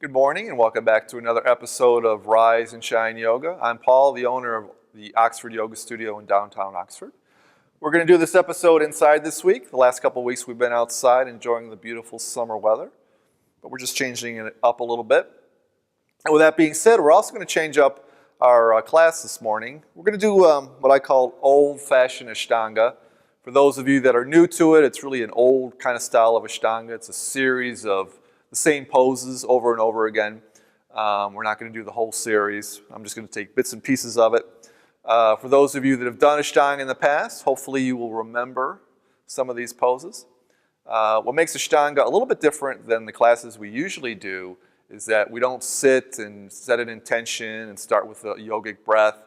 Good morning and welcome back to another episode of Rise and Shine Yoga. I'm Paul, the owner of the Oxford Yoga Studio in downtown Oxford. We're going to do this episode inside this week. The last couple of weeks we've been outside enjoying the beautiful summer weather, but we're just changing it up a little bit. And with that being said, we're also going to change up our class this morning. We're going to do what I call old-fashioned Ashtanga. For those of you that are new to it, it's really an old kind of style of Ashtanga. It's a series of the same poses over and over again. We're not going to do the whole series. I'm just going to take bits and pieces of it. For those of you that have done Ashtanga in the past, hopefully you will remember some of these poses. What makes Ashtanga a little bit different than the classes we usually do is that we don't sit and set an intention and start with a yogic breath.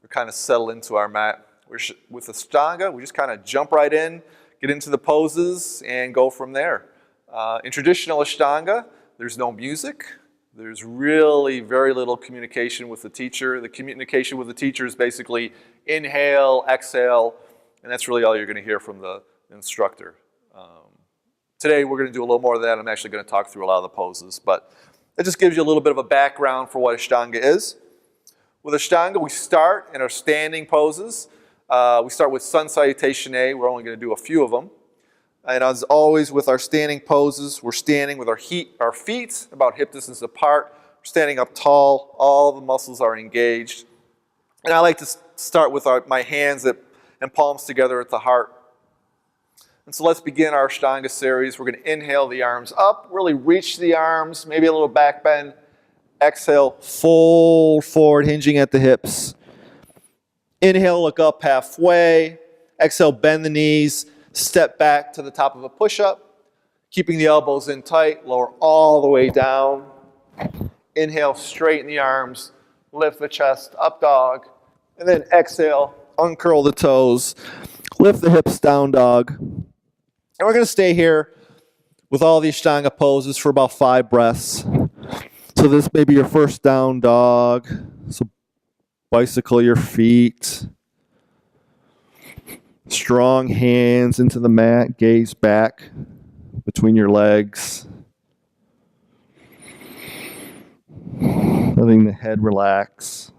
We kind of settle into our mat. With Ashtanga, we just kind of jump right in, get into the poses, and go from there. In traditional Ashtanga, there's no music. There's really very little communication with the teacher. The communication with the teacher is basically inhale, exhale, and that's really all you're going to hear from the instructor. Today we're going to do a little more of that. I'm actually going to talk through a lot of the poses, but it just gives you a little bit of a background for what Ashtanga is. With Ashtanga, we start in our standing poses. We start with Sun Salutation A. We're only going to do a few of them. And as always with our standing poses, we're standing with our feet about hip distance apart. We're standing up tall. All the muscles are engaged. And I like to start with my hands and palms together at the heart. And so let's begin our Ashtanga series. We're going to inhale the arms up, really reach the arms, maybe a little back bend. Exhale, fold forward, hinging at the hips. Inhale, look up halfway. Exhale, bend the knees. Step back to the top of a push-up, keeping the elbows in tight, lower all the way down. Inhale, straighten the arms, lift the chest, up dog, and then exhale, uncurl the toes, lift the hips, down dog. And we're going to stay here with all the Ashtanga poses for about 5 breaths. So this may be your first down dog. So bicycle your feet. Strong hands into the mat, gaze back between your legs. Letting the head relax.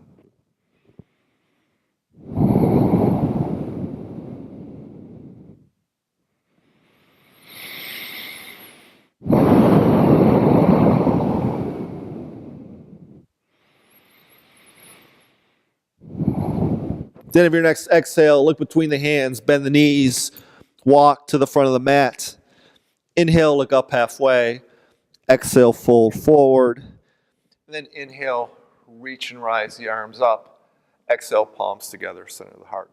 Then of your next exhale, look between the hands, bend the knees, walk to the front of the mat. Inhale, look up halfway. Exhale, fold forward. And then inhale, reach and rise the arms up. Exhale, palms together, center of the heart.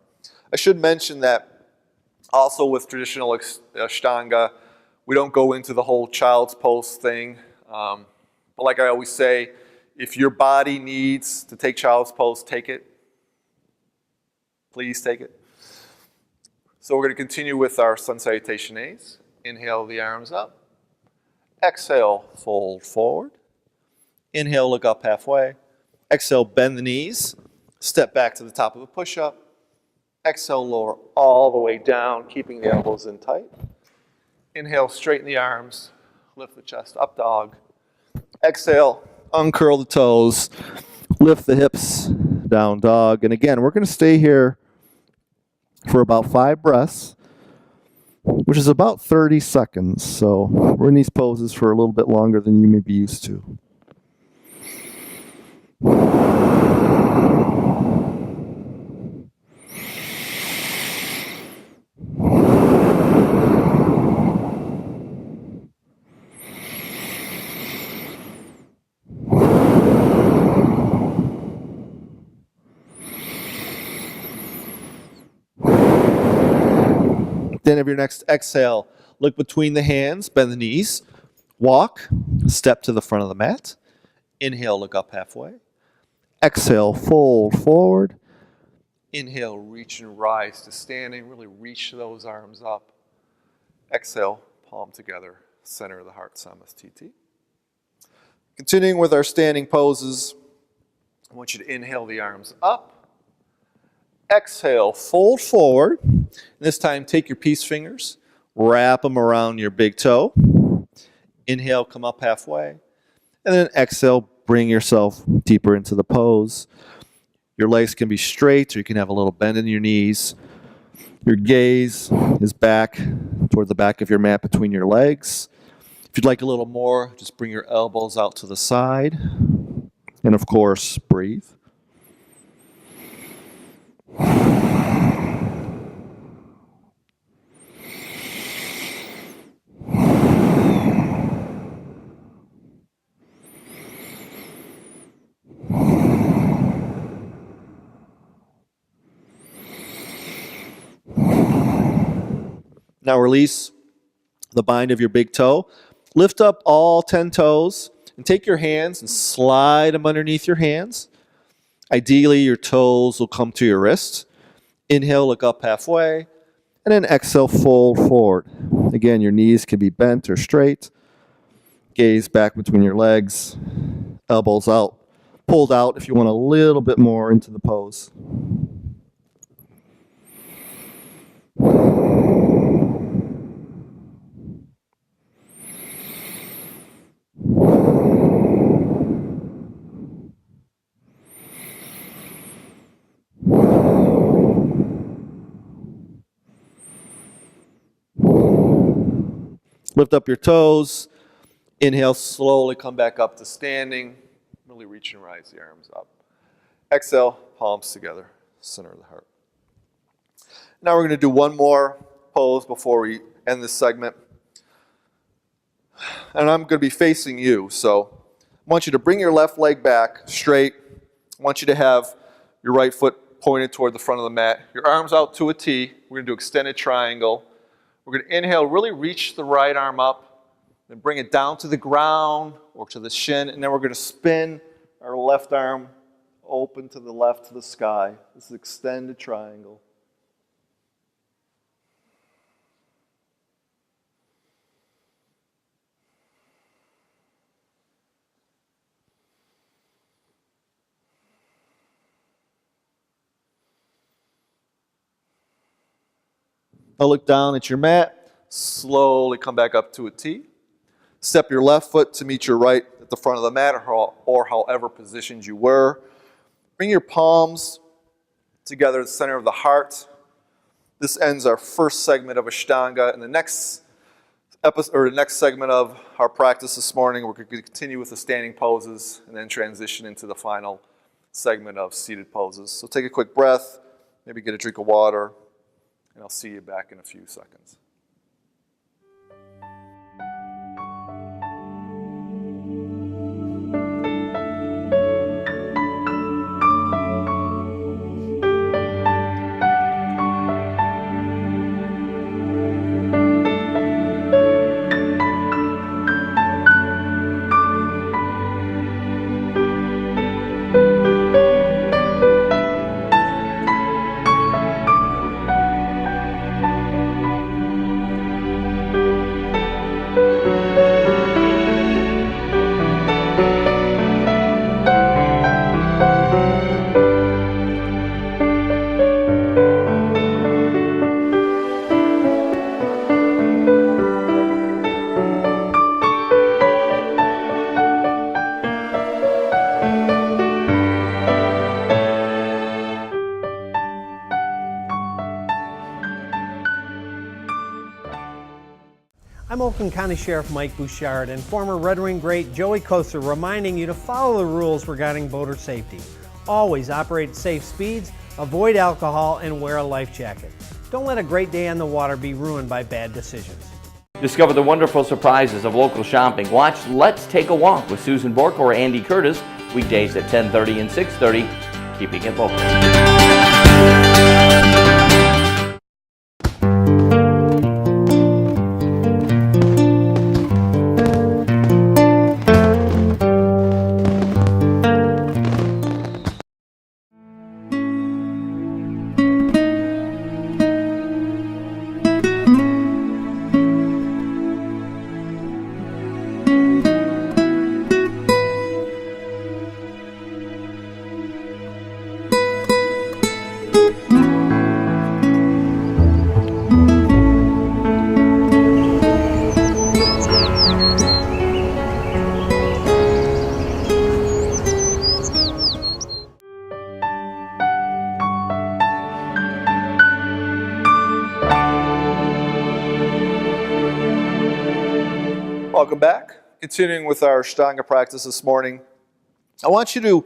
I should mention that also with traditional Ashtanga, we don't go into the whole child's pose thing. But like I always say, if your body needs to take child's pose, take it. Please take it. So we're going to continue with our Sun Salutation A's. Inhale the arms up. Exhale, fold forward. Inhale, look up halfway. Exhale, bend the knees. Step back to the top of a push-up. Exhale, lower all the way down, keeping the elbows in tight. Inhale, straighten the arms. Lift the chest, up dog. Exhale, uncurl the toes. Lift the hips, down dog. And again, we're going to stay here for about 5 breaths, which is about 30 seconds. So we're in these poses for a little bit longer than you may be used to. Then of your next exhale, look between the hands, bend the knees, walk, step to the front of the mat. Inhale, look up halfway. Exhale, fold forward. Inhale, reach and rise to standing. Really reach those arms up. Exhale, palm together, center of the heart, Samastiti. Continuing with our standing poses, I want you to inhale the arms up. Exhale, fold forward. And this time, take your peace fingers, wrap them around your big toe. Inhale, come up halfway. And then exhale, bring yourself deeper into the pose. Your legs can be straight, or you can have a little bend in your knees. Your gaze is back toward the back of your mat between your legs. If you'd like a little more, just bring your elbows out to the side. And of course, breathe. Now release the bind of your big toe. Lift up all 10 toes and take your hands and slide them underneath your hands. Ideally, your toes will come to your wrists. Inhale, look up halfway, and then exhale, fold forward. Again, your knees can be bent or straight. Gaze back between your legs, elbows out, pulled out if you want a little bit more into the pose. Lift up your toes. Inhale, slowly come back up to standing. Really reach and rise the arms up. Exhale, palms together, center of the heart. Now we're going to do one more pose before we end this segment. And I'm going to be facing you, so I want you to bring your left leg back straight. I want you to have your right foot pointed toward the front of the mat. Your arms out to a T. We're going to do extended triangle. We're going to inhale, really reach the right arm up, then bring it down to the ground or to the shin, and then we're going to spin our left arm open to the left to the sky. This is extended triangle. Now look down at your mat, slowly come back up to a T. Step your left foot to meet your right at the front of the mat or however positioned you were. Bring your palms together at the center of the heart. This ends our first segment of Ashtanga. In the next episode, or the next segment of our practice this morning, we're going to continue with the standing poses and then transition into the final segment of seated poses. So take a quick breath, maybe get a drink of water, and I'll see you back in a few seconds. I'm Oakland County Sheriff Mike Bouchard and former Red Wing great Joey Koster reminding you to follow the rules regarding boater safety. Always operate at safe speeds, avoid alcohol, and wear a life jacket. Don't let a great day on the water be ruined by bad decisions. Discover the wonderful surprises of local shopping. Watch Let's Take a Walk with Susan Bork or Andy Curtis, weekdays at 10:30 and 6:30, keeping it local. Welcome back. Continuing with our Ashtanga practice this morning, I want you to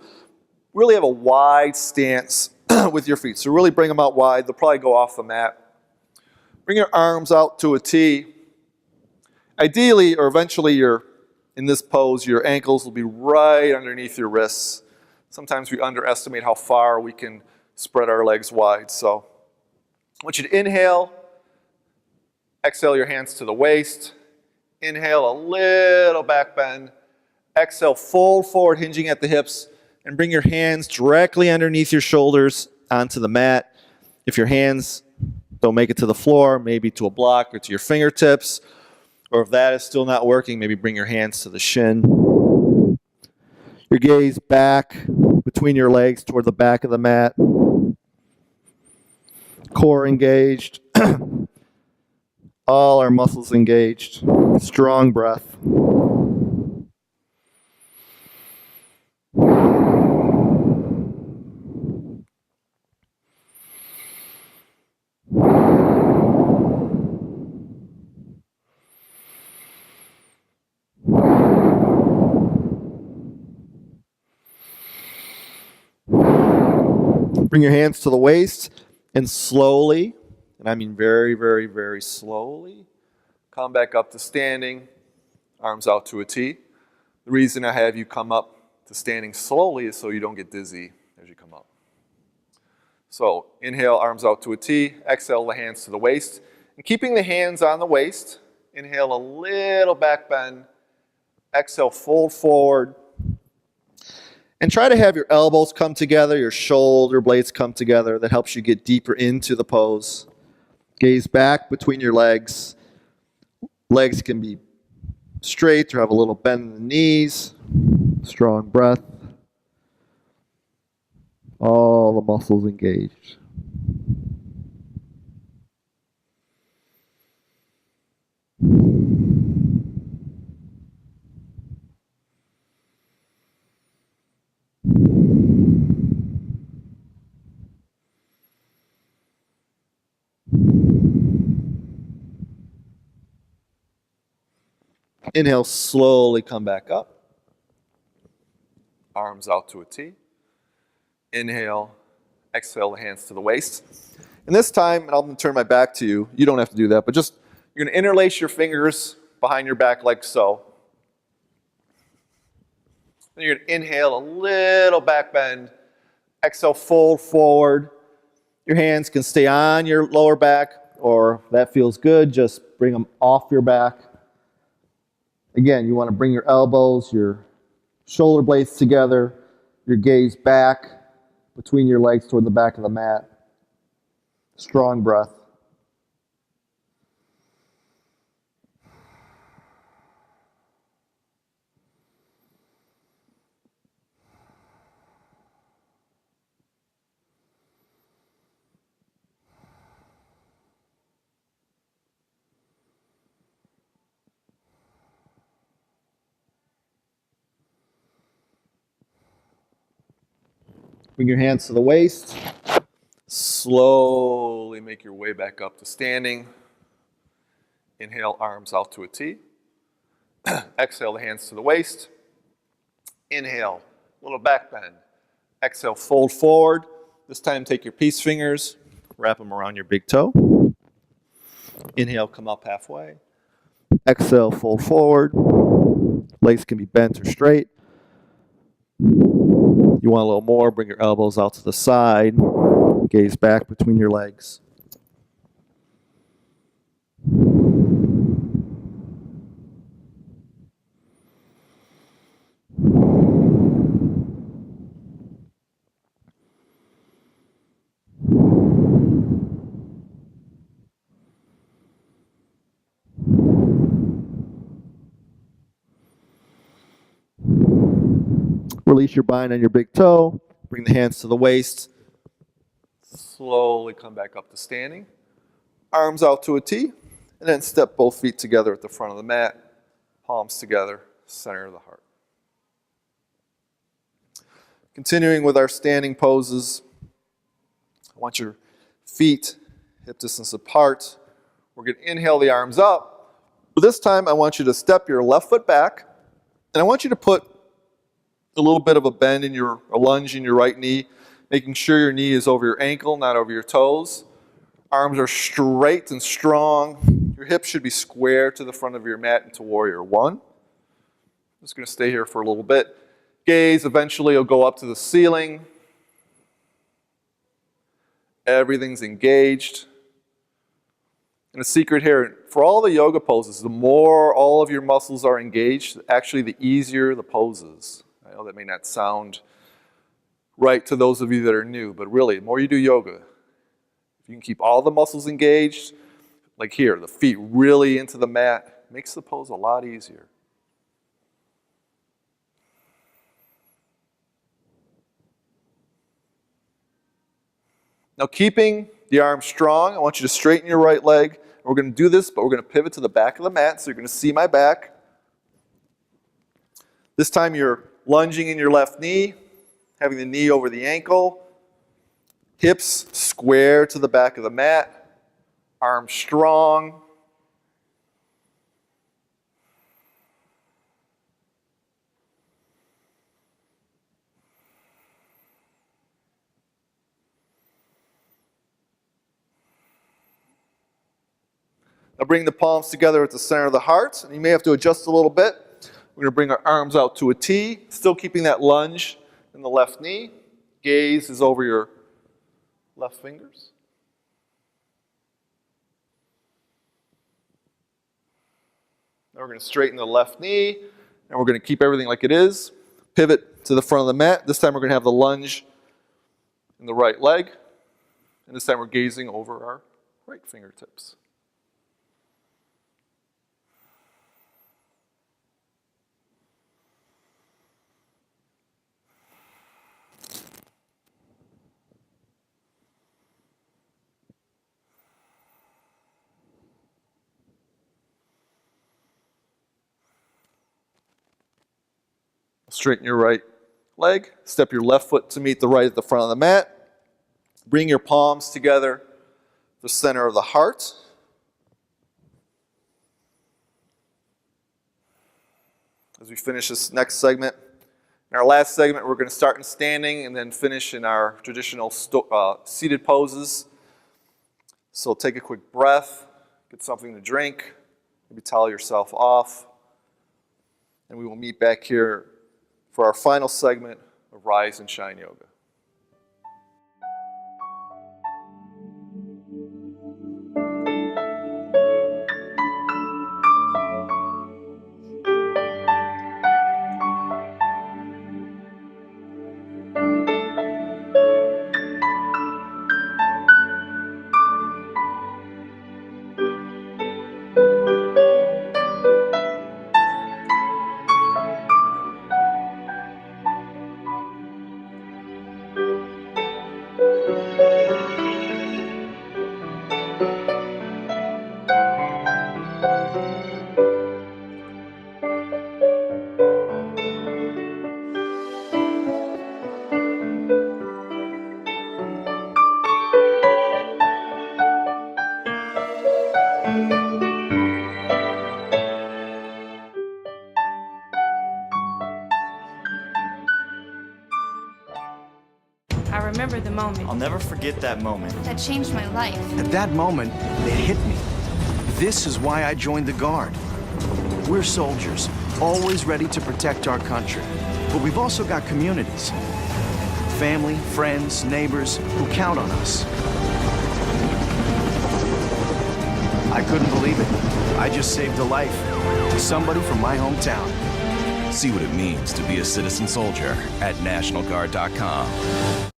really have a wide stance with your feet. So really bring them out wide. They'll probably go off the mat. Bring your arms out to a T. Ideally, or eventually, in this pose, your ankles will be right underneath your wrists. Sometimes we underestimate how far we can spread our legs wide. So I want you to inhale. Exhale your hands to the waist. Inhale a little back bend. Exhale, fold forward, hinging at the hips, and bring your hands directly underneath your shoulders onto the mat. If your hands don't make it to the floor, maybe to a block or to your fingertips, or if that is still not working, maybe bring your hands to the shin. Your gaze back between your legs toward the back of the mat. Core engaged. All our muscles engaged. Strong breath. Bring your hands to the waist and slowly, and I mean very, very, very slowly, come back up to standing, arms out to a T. The reason I have you come up to standing slowly is so you don't get dizzy as you come up. So inhale, arms out to a T. Exhale, the hands to the waist. And keeping the hands on the waist, inhale a little back bend. Exhale, fold forward. And try to have your elbows come together, your shoulder blades come together. That helps you get deeper into the pose. Gaze back between your legs. Legs can be straight or have a little bend in the knees. Strong breath. All the muscles engaged. Inhale, slowly come back up. Arms out to a T. Inhale, exhale, the hands to the waist. And this time, and I'm going to turn my back to you. You don't have to do that, but just you're going to interlace your fingers behind your back like so. Then you're going to inhale a little back bend. Exhale, fold forward. Your hands can stay on your lower back, or if that feels good, just bring them off your back. Again, you want to bring your elbows, your shoulder blades together, your gaze back between your legs toward the back of the mat. Strong breath. Bring your hands to the waist. Slowly make your way back up to standing. Inhale, arms out to a T. Exhale, the hands to the waist. Inhale, little back bend. Exhale, fold forward. This time take your peace fingers, wrap them around your big toe. Inhale, come up halfway. Exhale, fold forward. Legs can be bent or straight. You want a little more, bring your elbows out to the side. Gaze back between your legs. Release your bind on your big toe. Bring the hands to the waist. Slowly come back up to standing. Arms out to a T. And then step both feet together at the front of the mat. Palms together, center of the heart. Continuing with our standing poses. I want your feet hip distance apart. We're going to inhale the arms up. But this time I want you to step your left foot back, and I want you to put a little bit of a bend in a lunge in your right knee, making sure your knee is over your ankle, not over your toes. Arms are straight and strong. Your hips should be square to the front of your mat into warrior one. Just going to stay here for a little bit. Gaze eventually will go up to the ceiling. Everything's engaged. And the secret here, for all the yoga poses, the more all of your muscles are engaged, actually the easier the poses. I know that may not sound right to those of you that are new, but really, the more you do yoga, if you can keep all the muscles engaged, like here, the feet really into the mat, makes the pose a lot easier. Now, keeping the arms strong, I want you to straighten your right leg. We're going to do this, but we're going to pivot to the back of the mat, so you're going to see my back. This time you're lunging in your left knee, having the knee over the ankle, hips square to the back of the mat, arms strong. Now bring the palms together at the center of the heart, and you may have to adjust a little bit. We're going to bring our arms out to a T, still keeping that lunge in the left knee. Gaze is over your left fingers. Now we're going to straighten the left knee, and we're going to keep everything like it is. Pivot to the front of the mat. This time we're going to have the lunge in the right leg, and this time we're gazing over our right fingertips. Straighten your right leg. Step your left foot to meet the right at the front of the mat. Bring your palms together, the center of the heart. As we finish this next segment, in our last segment, we're going to start in standing and then finish in our traditional seated poses. So take a quick breath, get something to drink, maybe towel yourself off, and we will meet back here for our final segment of Rise and Shine Yoga. I remember the moment I'll never forget that moment. That changed my life. At that moment, it hit me. This is why I joined the Guard. We're soldiers, always ready to protect our country. But we've also got communities. Family, friends, neighbors who count on us. I couldn't believe it. I just saved a life. Somebody from my hometown. See what it means to be a citizen soldier at NationalGuard.com.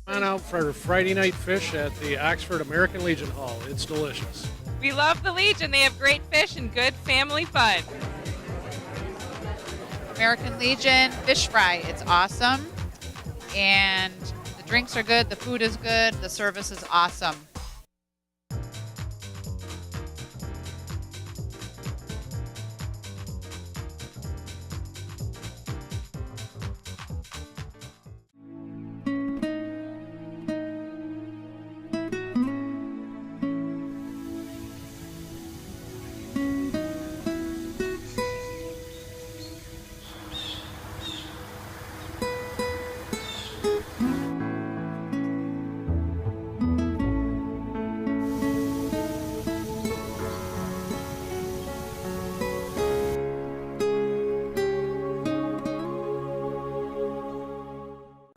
On out for Friday night fish at the Oxford American Legion Hall. It's delicious. We love the Legion. They have great fish and good family fun. American Legion fish fry. It's awesome. And the drinks are good. The food is good. The service is awesome.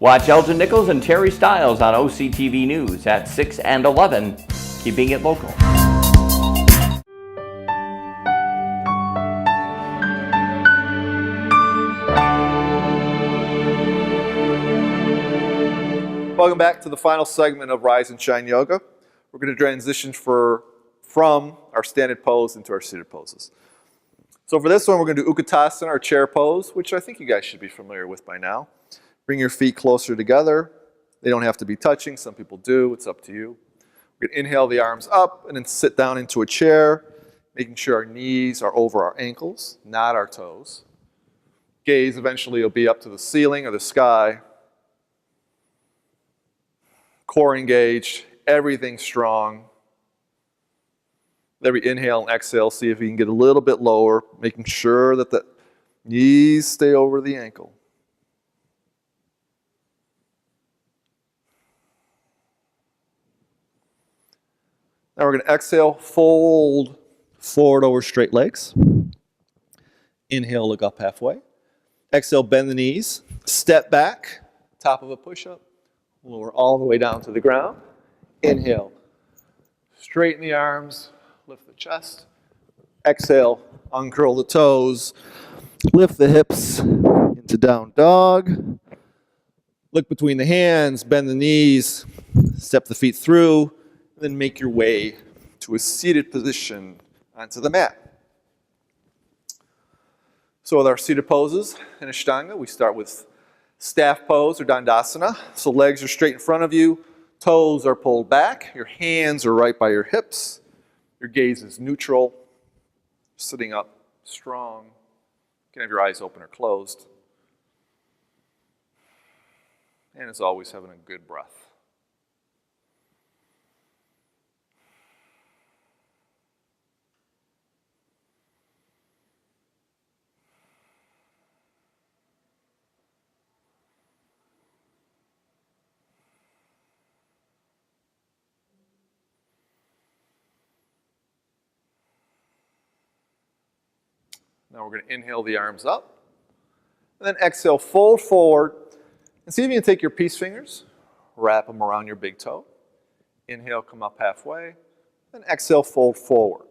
Watch Elgin Nichols and Terry Stiles on OCTV News at 6 and 11, keeping it local. Welcome back to the final segment of Rise and Shine Yoga. We're going to transition from our standing pose into our seated poses. So for this one, we're going to do Utkatasana, our chair pose, which I think you guys should be familiar with by now. Bring your feet closer together. They don't have to be touching. Some people do. It's up to you. We're going to inhale the arms up and then sit down into a chair, making sure our knees are over our ankles, not our toes. Gaze eventually will be up to the ceiling or the sky. Core engaged, everything strong. Every inhale and exhale, see if you can get a little bit lower, making sure that the knees stay over the ankle. Now we're going to exhale, fold forward over straight legs. Inhale, look up halfway. Exhale, bend the knees. Step back, top of a push-up. Lower all the way down to the ground. Inhale, straighten the arms, lift the chest. Exhale, uncurl the toes, lift the hips into down dog. Look between the hands, bend the knees, step the feet through, and then make your way to a seated position onto the mat. So with our seated poses in Ashtanga, we start with staff pose or Dandasana. So legs are straight in front of you, toes are pulled back, your hands are right by your hips, your gaze is neutral, sitting up strong. You can have your eyes open or closed. And as always, having a good breath. Now we're going to inhale the arms up, and then exhale, fold forward, and see if you can take your peace fingers, wrap them around your big toe. Inhale, come up halfway, then exhale, fold forward.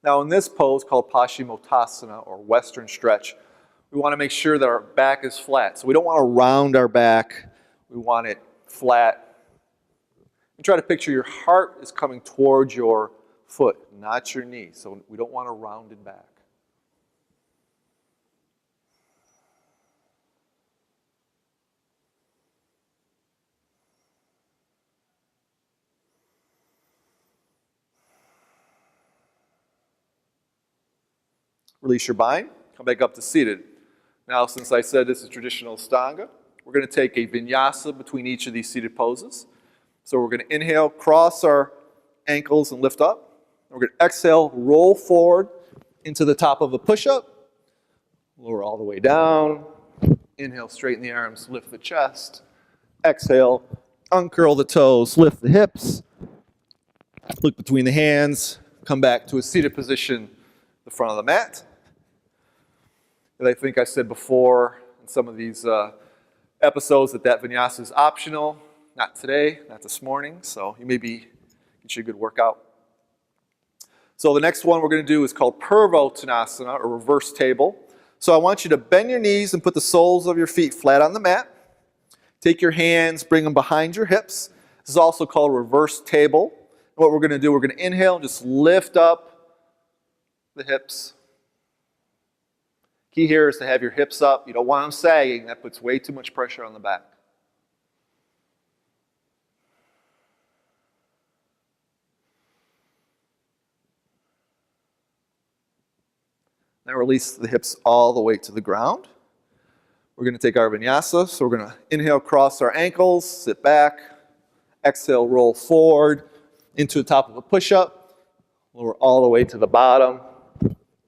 Now in this pose called Paschimottanasana, or Western stretch, we want to make sure that our back is flat. So we don't want to round our back, we want it flat. And try to picture your heart is coming towards your foot, not your knee. So we don't want a rounded back. Release your bind, come back up to seated. Now, since I said this is traditional Ashtanga, we're going to take a vinyasa between each of these seated poses. So we're going to inhale, cross our ankles and lift up. We're going to exhale, roll forward into the top of a push-up. Lower all the way down. Inhale, straighten the arms, lift the chest. Exhale, uncurl the toes, lift the hips. Look between the hands. Come back to a seated position, the front of the mat. And I think I said before in some of these episodes that vinyasa is optional. Not today, not this morning, so you maybe get you a good workout. So the next one we're going to do is called Purvottanasana, or reverse table. So I want you to bend your knees and put the soles of your feet flat on the mat. Take your hands, bring them behind your hips. This is also called reverse table. And what we're going to do, we're going to inhale and just lift up the hips. Key here is to have your hips up. You don't want them sagging. That puts way too much pressure on the back. Now release the hips all the way to the ground. We're going to take our vinyasa. So we're going to inhale, cross our ankles, sit back. Exhale, roll forward into the top of a push-up. Lower all the way to the bottom.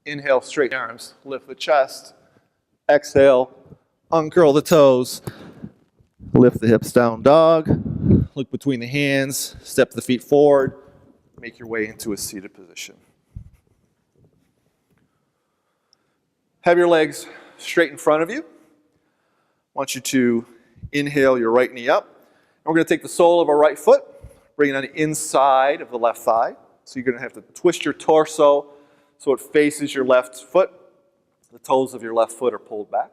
Inhale, straighten arms, lift the chest. Exhale, uncurl the toes. Lift the hips down dog. Look between the hands, step the feet forward. Make your way into a seated position. Have your legs straight in front of you. want you to inhale your right knee up. And we're going to take the sole of our right foot, bring it on the inside of the left thigh. So you're going to have to twist your torso so it faces your left foot. The toes of your left foot are pulled back.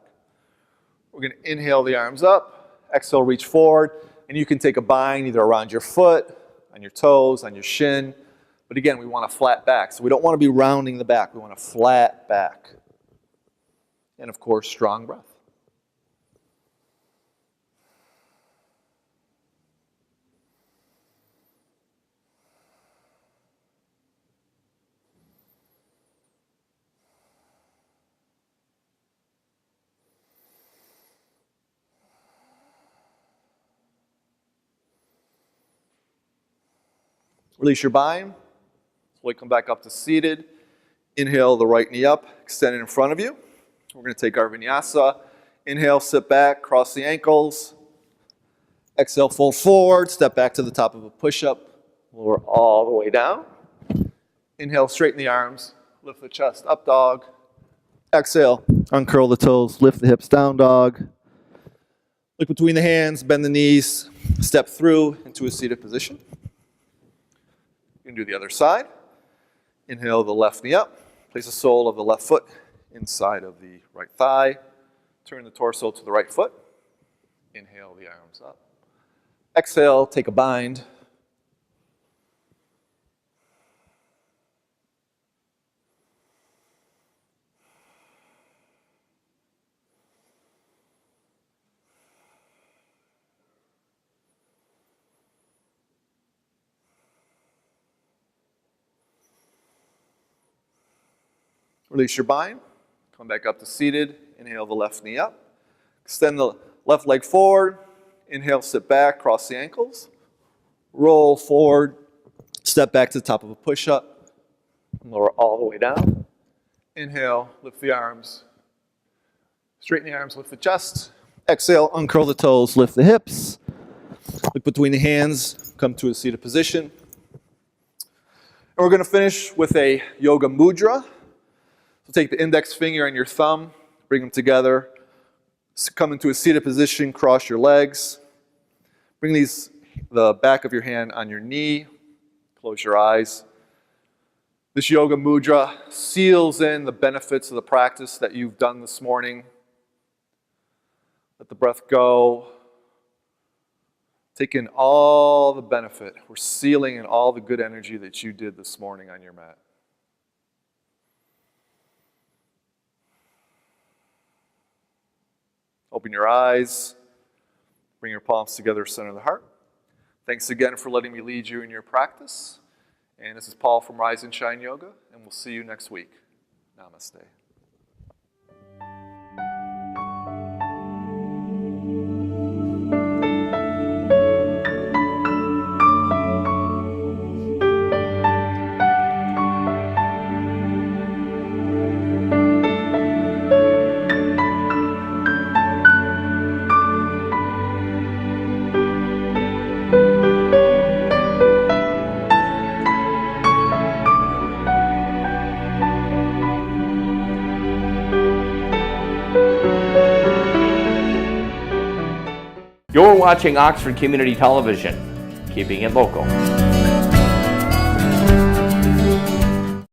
We're going to inhale the arms up, exhale, reach forward, and you can take a bind either around your foot, on your toes, on your shin. But again, we want a flat back. So we don't want to be rounding the back. We want a flat back. And of course, strong breath. Release your bind. Slowly come back up to seated. Inhale the right knee up, extend it in front of you. We're going to take our vinyasa. Inhale, sit back, cross the ankles. Exhale, fold forward, step back to the top of a push-up. Lower all the way down. Inhale, straighten the arms, lift the chest, up dog. Exhale, uncurl the toes, lift the hips, down dog. Look between the hands, bend the knees, step through into a seated position. You can do the other side. Inhale the left knee up. Place the sole of the left foot inside of the right thigh. Turn the torso to the right foot. Inhale the arms up. Exhale, take a bind. Release your bind. Come back up to seated. Inhale the left knee up. Extend the left leg forward. Inhale, sit back, cross the ankles. Roll forward. Step back to the top of a push-up. Lower all the way down. Inhale, lift the arms. Straighten the arms, lift the chest. Exhale, uncurl the toes, lift the hips. Look between the hands, come to a seated position. And we're going to finish with a yoga mudra. So take the index finger and your thumb, bring them together, come into a seated position, cross your legs. Bring the back of your hand on your knee, close your eyes. This yoga mudra seals in the benefits of the practice that you've done this morning. Let the breath go. Take in all the benefit. We're sealing in all the good energy that you did this morning on your mat. Open your eyes, bring your palms together, center the heart. Thanks again for letting me lead you in your practice. And this is Paul from Rise and Shine Yoga, and we'll see you next week. Namaste. You're watching Oxford Community Television, keeping it local.